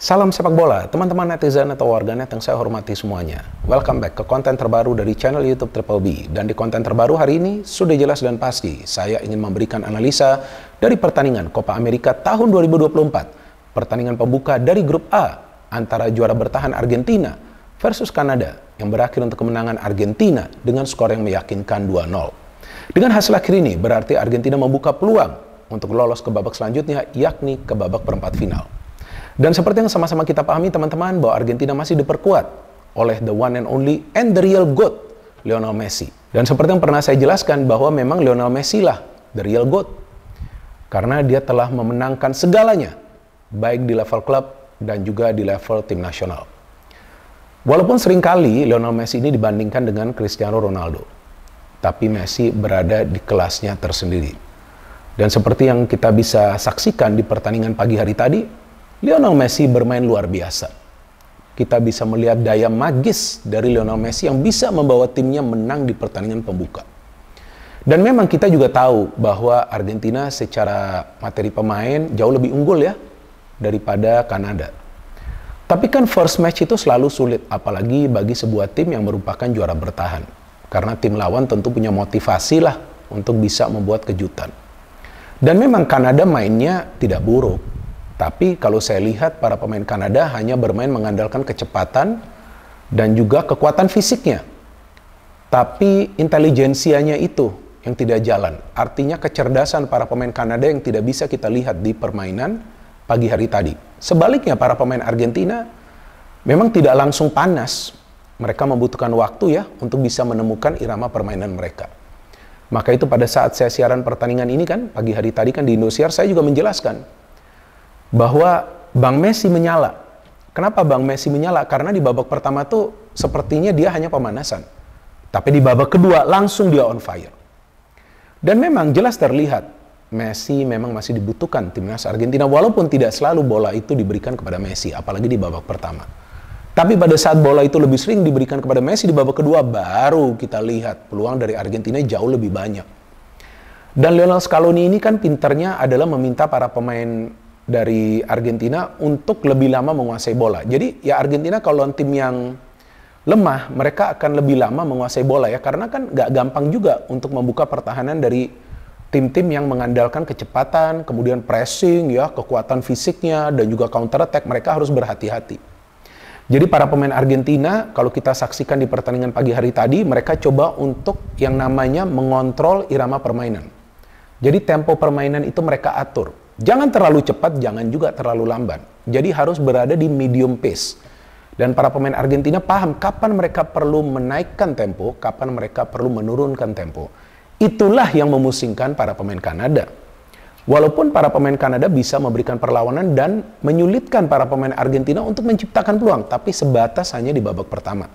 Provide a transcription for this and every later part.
Salam sepak bola, teman-teman netizen atau warganet yang saya hormati semuanya. Welcome back ke konten terbaru dari channel YouTube Triple B. Dan di konten terbaru hari ini, sudah jelas dan pasti, saya ingin memberikan analisa dari pertandingan Copa America tahun 2024. Pertandingan pembuka dari grup A, antara juara bertahan Argentina versus Kanada, yang berakhir untuk kemenangan Argentina dengan skor yang meyakinkan 2-0. Dengan hasil akhir ini, berarti Argentina membuka peluang untuk lolos ke babak selanjutnya, yakni ke babak perempat final. Dan seperti yang sama-sama kita pahami teman-teman, bahwa Argentina masih diperkuat oleh the one and only and the real GOAT, Lionel Messi. Dan seperti yang pernah saya jelaskan, bahwa memang Lionel Messi lah the real GOAT. Karena dia telah memenangkan segalanya, baik di level klub dan juga di level tim nasional. Walaupun seringkali Lionel Messi ini dibandingkan dengan Cristiano Ronaldo, tapi Messi berada di kelasnya tersendiri. Dan seperti yang kita bisa saksikan di pertandingan pagi hari tadi, Lionel Messi bermain luar biasa. Kita bisa melihat daya magis dari Lionel Messi yang bisa membawa timnya menang di pertandingan pembuka. Dan memang kita juga tahu bahwa Argentina secara materi pemain jauh lebih unggul ya daripada Kanada. Tapi kan first match itu selalu sulit, apalagi bagi sebuah tim yang merupakan juara bertahan. Karena tim lawan tentu punya motivasi lah untuk bisa membuat kejutan. Dan memang Kanada mainnya tidak buruk. Tapi kalau saya lihat para pemain Kanada hanya bermain mengandalkan kecepatan dan juga kekuatan fisiknya. Tapi intelijensianya itu yang tidak jalan. Artinya kecerdasan para pemain Kanada yang tidak bisa kita lihat di permainan pagi hari tadi. Sebaliknya para pemain Argentina memang tidak langsung panas. Mereka membutuhkan waktu ya untuk bisa menemukan irama permainan mereka. Maka itu pada saat saya siaran pertandingan ini kan, pagi hari tadi kan di Indosiar, saya juga menjelaskan bahwa Bang Messi menyala. Kenapa Bang Messi menyala? Karena di babak pertama tuh sepertinya dia hanya pemanasan. Tapi di babak kedua langsung dia on fire. Dan memang jelas terlihat Messi memang masih dibutuhkan timnas Argentina, walaupun tidak selalu bola itu diberikan kepada Messi, apalagi di babak pertama. Tapi pada saat bola itu lebih sering diberikan kepada Messi di babak kedua, baru kita lihat peluang dari Argentina jauh lebih banyak. Dan Lionel Scaloni ini kan pinternya adalah meminta para pemain dari Argentina untuk lebih lama menguasai bola. Jadi ya Argentina kalau tim yang lemah, mereka akan lebih lama menguasai bola ya. Karena kan gak gampang juga untuk membuka pertahanan dari tim-tim yang mengandalkan kecepatan, kemudian pressing ya, kekuatan fisiknya, dan juga counter attack. Mereka harus berhati-hati. Jadi para pemain Argentina, kalau kita saksikan di pertandingan pagi hari tadi, mereka coba untuk yang namanya mengontrol irama permainan. Jadi tempo permainan itu mereka atur. Jangan terlalu cepat, jangan juga terlalu lambat. Jadi harus berada di medium pace. Dan para pemain Argentina paham kapan mereka perlu menaikkan tempo, kapan mereka perlu menurunkan tempo. Itulah yang memusingkan para pemain Kanada. Walaupun para pemain Kanada bisa memberikan perlawanan dan menyulitkan para pemain Argentina untuk menciptakan peluang, tapi sebatas hanya di babak pertama.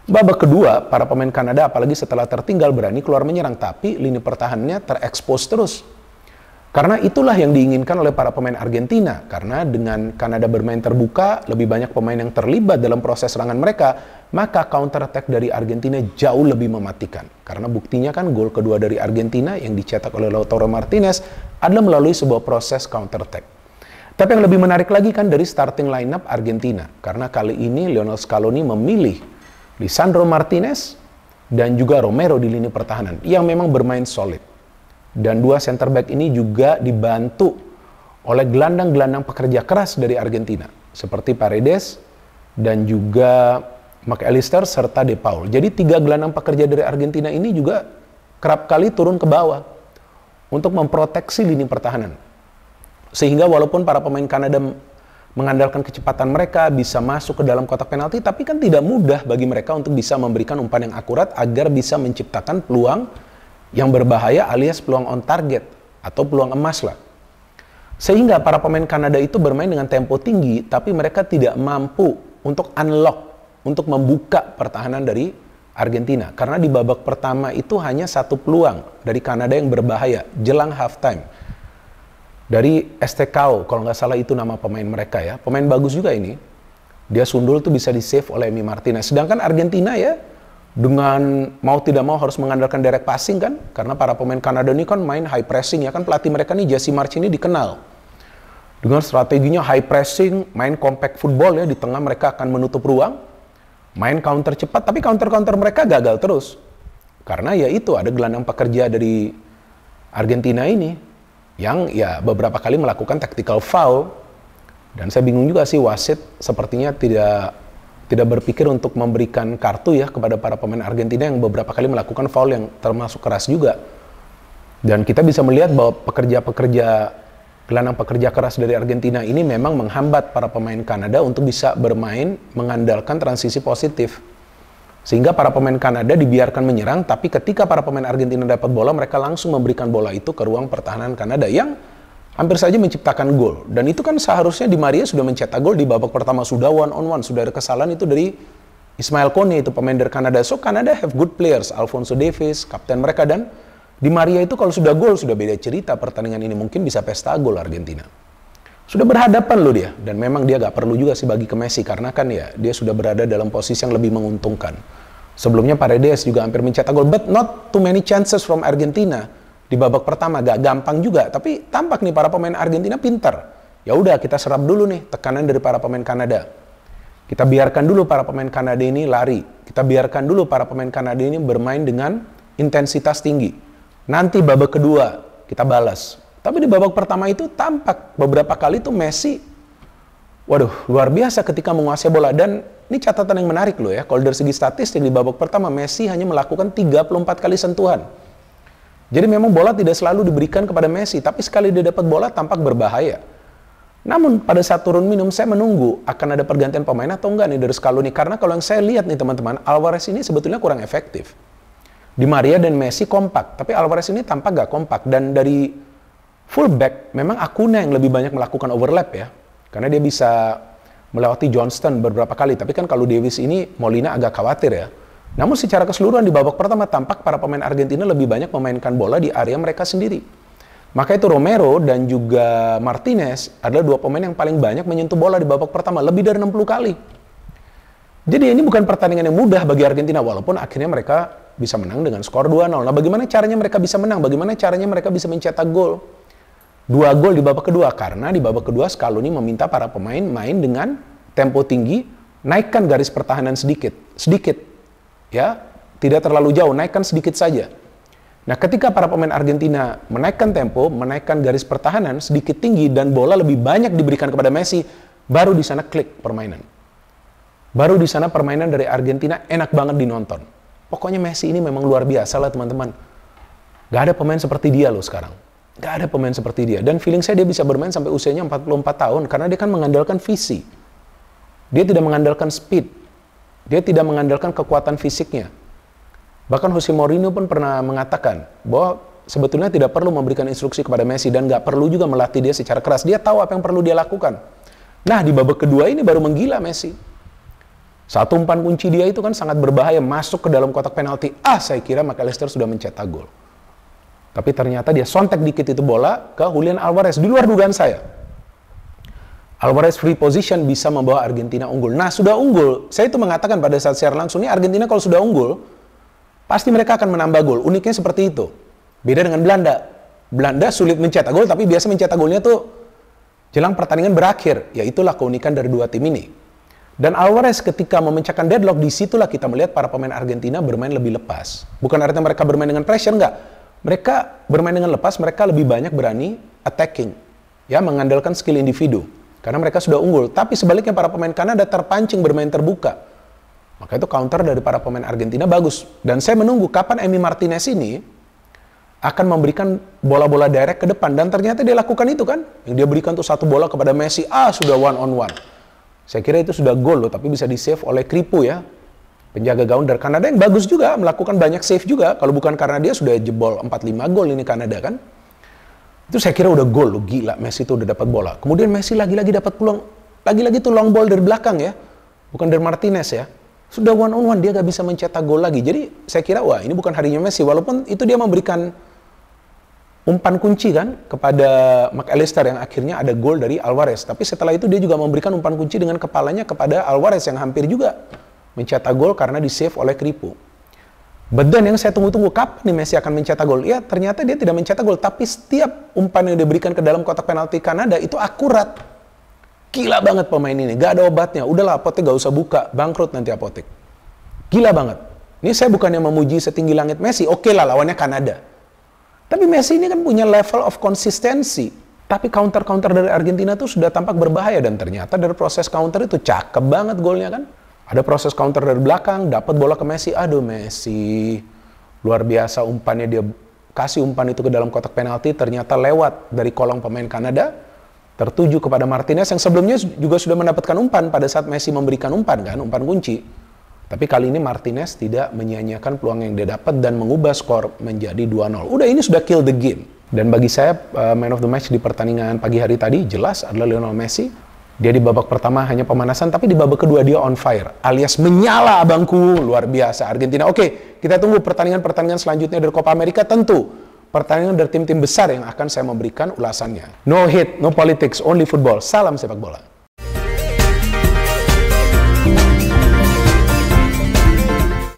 Babak kedua, para pemain Kanada apalagi setelah tertinggal berani keluar menyerang, tapi lini pertahanannya terekspos terus. Karena itulah yang diinginkan oleh para pemain Argentina. Karena dengan Kanada bermain terbuka, lebih banyak pemain yang terlibat dalam proses serangan mereka, maka counter attack dari Argentina jauh lebih mematikan. Karena buktinya kan gol kedua dari Argentina yang dicetak oleh Lautaro Martinez adalah melalui sebuah proses counter attack. Tapi yang lebih menarik lagi kan dari starting lineup Argentina. Karena kali ini Lionel Scaloni memilih Lisandro Martinez dan juga Romero di lini pertahanan yang memang bermain solid. Dan dua center back ini juga dibantu oleh gelandang-gelandang pekerja keras dari Argentina. Seperti Paredes dan juga McAllister serta De Paul. Jadi tiga gelandang pekerja dari Argentina ini juga kerap kali turun ke bawah untuk memproteksi lini pertahanan. Sehingga walaupun para pemain Kanada mengandalkan kecepatan mereka bisa masuk ke dalam kotak penalti, tapi kan tidak mudah bagi mereka untuk bisa memberikan umpan yang akurat agar bisa menciptakan peluang yang berbahaya alias peluang on target atau peluang emas lah. Sehingga para pemain Kanada itu bermain dengan tempo tinggi, tapi mereka tidak mampu untuk unlock, untuk membuka pertahanan dari Argentina. Karena di babak pertama itu hanya satu peluang dari Kanada yang berbahaya, jelang halftime. Dari Estecao, kalau nggak salah itu nama pemain mereka ya. Pemain bagus juga ini. Dia sundul tuh bisa di-save oleh Emi Martinez. Sedangkan Argentina ya, dengan mau tidak mau harus mengandalkan direct passing kan, karena para pemain Kanada ini kan main high pressing ya kan, pelatih mereka nih Jesse March ini dikenal Dengan strateginya high pressing, main compact football ya, di tengah mereka akan menutup ruang, main counter cepat, tapi counter-counter mereka gagal terus. Karena ya itu, ada gelandang pekerja dari Argentina ini, yang ya beberapa kali melakukan tactical foul. Dan saya bingung juga sih, wasit sepertinya tidak berpikir untuk memberikan kartu ya kepada para pemain Argentina yang beberapa kali melakukan foul yang termasuk keras juga. Dan kita bisa melihat bahwa gelandang pekerja keras dari Argentina ini memang menghambat para pemain Kanada untuk bisa bermain mengandalkan transisi positif. Sehingga para pemain Kanada dibiarkan menyerang, tapi ketika para pemain Argentina dapat bola, mereka langsung memberikan bola itu ke ruang pertahanan Kanada yang hampir saja menciptakan gol. Dan itu kan seharusnya Di Maria sudah mencetak gol di babak pertama, sudah one on one, sudah ada kesalahan itu dari Ismail Kone, itu pemain dari Kanada. So Kanada have good players, Alphonso Davies, kapten mereka, dan Di Maria itu kalau sudah gol, sudah beda cerita pertandingan ini. Mungkin bisa pesta gol Argentina. Sudah berhadapan loh dia. Dan memang dia gak perlu juga sih bagi ke Messi. Karena kan ya, dia sudah berada dalam posisi yang lebih menguntungkan. Sebelumnya Paredes juga hampir mencetak gol. But not too many chances from Argentina. Di babak pertama gak gampang juga. Tapi tampak nih para pemain Argentina pintar. Ya udah, kita serap dulu nih tekanan dari para pemain Kanada. Kita biarkan dulu para pemain Kanada ini lari. Kita biarkan dulu para pemain Kanada ini bermain dengan intensitas tinggi. Nanti babak kedua kita balas. Tapi di babak pertama itu tampak beberapa kali tuh Messi, waduh, luar biasa ketika menguasai bola. Dan ini catatan yang menarik loh ya. Kalau dari segi statistik di babak pertama Messi hanya melakukan 34 kali sentuhan. Jadi memang bola tidak selalu diberikan kepada Messi, tapi sekali dia dapat bola tampak berbahaya. Namun pada saat turun minum saya menunggu akan ada pergantian pemain atau enggak nih dari Scaloni. Karena kalau yang saya lihat nih teman-teman, Alvarez ini sebetulnya kurang efektif. Di Maria dan Messi kompak, tapi Alvarez ini tampak gak kompak. Dan dari fullback, memang Acuna yang lebih banyak melakukan overlap ya. Karena dia bisa melewati Johnston beberapa kali. Tapi kan kalau Davies ini, Molina agak khawatir ya. Namun secara keseluruhan di babak pertama tampak para pemain Argentina lebih banyak memainkan bola di area mereka sendiri. Maka itu Romero dan juga Martinez adalah dua pemain yang paling banyak menyentuh bola di babak pertama, lebih dari 60 kali. Jadi ini bukan pertandingan yang mudah bagi Argentina, walaupun akhirnya mereka bisa menang dengan skor 2-0. Nah, bagaimana caranya mereka bisa menang? Bagaimana caranya mereka bisa mencetak gol? 2 gol di babak kedua, karena di babak kedua Scaloni meminta para pemain main dengan tempo tinggi, naikkan garis pertahanan sedikit, ya, tidak terlalu jauh, naikkan sedikit saja. Nah, ketika para pemain Argentina menaikkan tempo, menaikkan garis pertahanan sedikit tinggi, dan bola lebih banyak diberikan kepada Messi, baru di sana klik permainan. Baru di sana permainan dari Argentina enak banget dinonton. Pokoknya Messi ini memang luar biasa lah teman-teman. Gak ada pemain seperti dia loh sekarang. Gak ada pemain seperti dia. Dan feeling saya dia bisa bermain sampai usianya 44 tahun. Karena dia kan mengandalkan visi. Dia tidak mengandalkan speed. Dia tidak mengandalkan kekuatan fisiknya. Bahkan Jose Mourinho pun pernah mengatakan bahwa sebetulnya tidak perlu memberikan instruksi kepada Messi. Dan gak perlu juga melatih dia secara keras. Dia tahu apa yang perlu dia lakukan. Nah, di babak kedua ini baru menggila Messi. Satu umpan kunci dia itu kan sangat berbahaya, masuk ke dalam kotak penalti. Saya kira McAllister sudah mencetak gol. Tapi ternyata dia sontek dikit itu bola ke Julian Alvarez. Di luar dugaan saya. Alvarez free position bisa membawa Argentina unggul. Nah, sudah unggul. Saya itu mengatakan pada saat siaran langsung, ini Argentina kalau sudah unggul, pasti mereka akan menambah gol. Uniknya seperti itu. Beda dengan Belanda. Belanda sulit mencetak gol, tapi biasa mencetak golnya tuh jelang pertandingan berakhir. Ya itulah keunikan dari dua tim ini. Dan Alvarez ketika memecahkan deadlock, disitulah kita melihat para pemain Argentina bermain lebih lepas. Bukan artinya mereka bermain dengan pressure, enggak. Mereka bermain dengan lepas, mereka lebih banyak berani attacking. Ya, mengandalkan skill individu. Karena mereka sudah unggul. Tapi sebaliknya para pemain Kanada terpancing bermain terbuka. Maka itu counter dari para pemain Argentina bagus. Dan saya menunggu kapan Emi Martinez ini akan memberikan bola-bola direct ke depan. Dan ternyata dia lakukan itu kan. Yang dia berikan tuh satu bola kepada Messi. Sudah one on one. Saya kira itu sudah gol loh, tapi bisa di-save oleh Kripu ya. Penjaga gawang dari Kanada yang bagus juga, melakukan banyak save juga. Kalau bukan karena dia sudah jebol 4-5 gol ini Kanada kan. Itu saya kira udah gol loh, gila Messi itu udah dapat bola. Kemudian Messi lagi-lagi dapat peluang, lagi-lagi tuh long ball dari belakang ya. Bukan dari Martinez ya. Sudah one on one, dia gak bisa mencetak gol lagi. Jadi saya kira wah ini bukan harinya Messi. Walaupun itu dia memberikan umpan kunci kan kepada McAllister yang akhirnya ada gol dari Alvarez. Tapi setelah itu dia juga memberikan umpan kunci dengan kepalanya kepada Alvarez yang hampir juga mencetak gol karena di-save oleh Kripu. But then yang saya tunggu-tunggu, kapan nih Messi akan mencetak gol? Ya ternyata dia tidak mencetak gol, tapi setiap umpan yang diberikan ke dalam kotak penalti Kanada itu akurat. Gila banget pemain ini, gak ada obatnya. Udahlah Apotek gak usah buka, bangkrut nanti Apotek. Gila banget. Ini saya bukannya memuji setinggi langit Messi, oke lah lawannya Kanada. Tapi Messi ini kan punya level of konsistensi. Tapi counter-counter dari Argentina tuh sudah tampak berbahaya, dan ternyata dari proses counter itu cakep banget golnya kan. Ada proses counter dari belakang, dapat bola ke Messi. Aduh Messi, luar biasa umpannya, dia kasih umpan itu ke dalam kotak penalti, ternyata lewat dari kolong pemain Kanada, tertuju kepada Martinez yang sebelumnya juga sudah mendapatkan umpan pada saat Messi memberikan umpan kan, umpan kunci. Tapi kali ini Martinez tidak menyia-nyiakan peluang yang dia dapat dan mengubah skor menjadi 2-0. Udah, ini sudah kill the game. Dan bagi saya, man of the match di pertandingan pagi hari tadi jelas adalah Lionel Messi. Dia di babak pertama hanya pemanasan, tapi di babak kedua dia on fire, alias menyala abangku, luar biasa Argentina. Oke, kita tunggu pertandingan-pertandingan selanjutnya dari Copa America, tentu pertandingan dari tim-tim besar yang akan saya memberikan ulasannya. No hate, no politics, only football. Salam sepak bola.